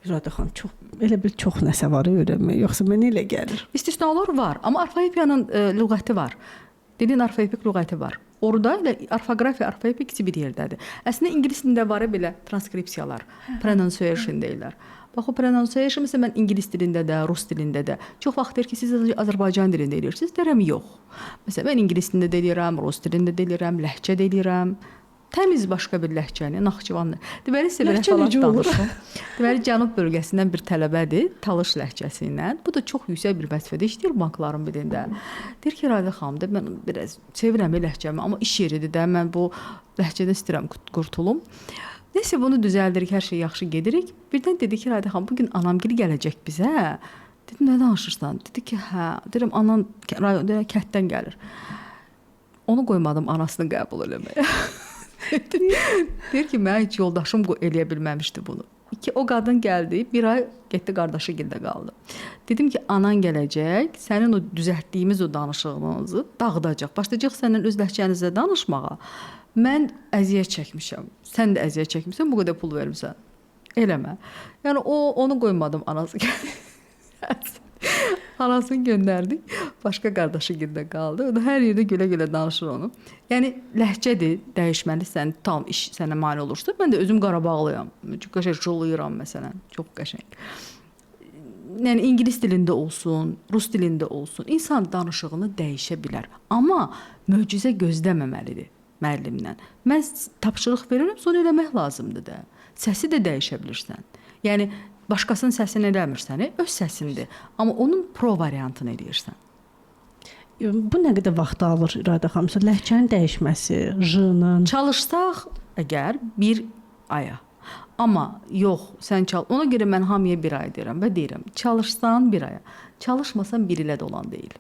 İradə xanım, elə bir çox nəsə var öyrənmək, yoxsa mənə elə gəlir. İstisnalar var, amma orfoepiyanın lüğəti var. Dilin orfoepik lüğəti var. Orada ilə orfoqrafiya, orfoepik ikisi bir yerdədir. Əslində ingilis dilində var belə transkripsiyalar, pronunciation deyirlər. Bax o pronunciation məsələn mən ingilis dilində də, rus dilində də çox vaxt deyir ki, siz Azərbaycan dilində eləyirsiniz. Deyirəm yox. Məsələn mən ingilis dilində də eləyirəm, rus dilində də eləyirəm, ləhcə də eləyirəm. Təmiz başqa bir ləhcəni, Naxçıvan. Deməli sizə belə falan danışım. Deməli Cənub bölgəsindən bir tələbədir, Talış ləhcəsi ilə. Bu da çox yüksək bir vəzifədə işləyir bankların birində. Deyir ki, Radə xanım, mən biraz sevirəm ləhcəmi, amma iş yeridir də, mən bu ləhcədən istəyirəm qurtulum. Nəysə bunu düzəldirik, hər şey yaxşı gedirik. Birdən dedi ki, Radə xanım, bugün anamgil gələcək bizə. Dedim, nə danışırsan? Dedi ki, hə, deyirəm anan kənddən gəlir. Onu qoymadım anasını qəbul eləməyə. Deyir ki, mən heç yoldaşım eləyə bilməmişdi bunu. O qadın gəldi, bir ay getdi qardaşı gildə qaldı. Dedim ki, anan gələcək, sənin o düzəltdiyimiz o danışığınızı dağıdacaq. Başlayacaq sənin öz ləhcənizlə danışmağa. Mən əziyyət çəkmişəm, sən də əziyyət çəkmişsən, bu qədər pul vermişsən. Eləmə. Yəni onu qoymadım anası gəldi. Anasını göndərdik. Başqa qardaşı gildə qaldı. O da hər yerdə gülə-gülə danışır onu. Yəni ləhcədir, dəyişməlisən, tam iş sənə mane olursa. Mən də özüm Qarabağlıyam. Çox qəşəng şoluyuram məsələn. Çox qəşəng. Yəni ingilis dilində olsun, rus dilində olsun, insan danışığını dəyişə bilər. Amma möcüzə gözləməməlidir müəllimdən. Mən tapşırıq verirəm, sonra eləmək lazımdır da. Səsi də dəyişə bilirsən. Yəni başqasının səsini eləmirsən, öz səsindir. Amma onun pro variantını eləyirsən. Bu nə qədər vaxt alır İradə xanım? Ləhcənin dəyişməsi, jının. Çalışsaq əgər bir aya. Amma yox, sən ona görə mən hamıya bir ay deyirəm və deyirəm, çalışsan bir aya. Çalışmasan bir ilə də olan deyil.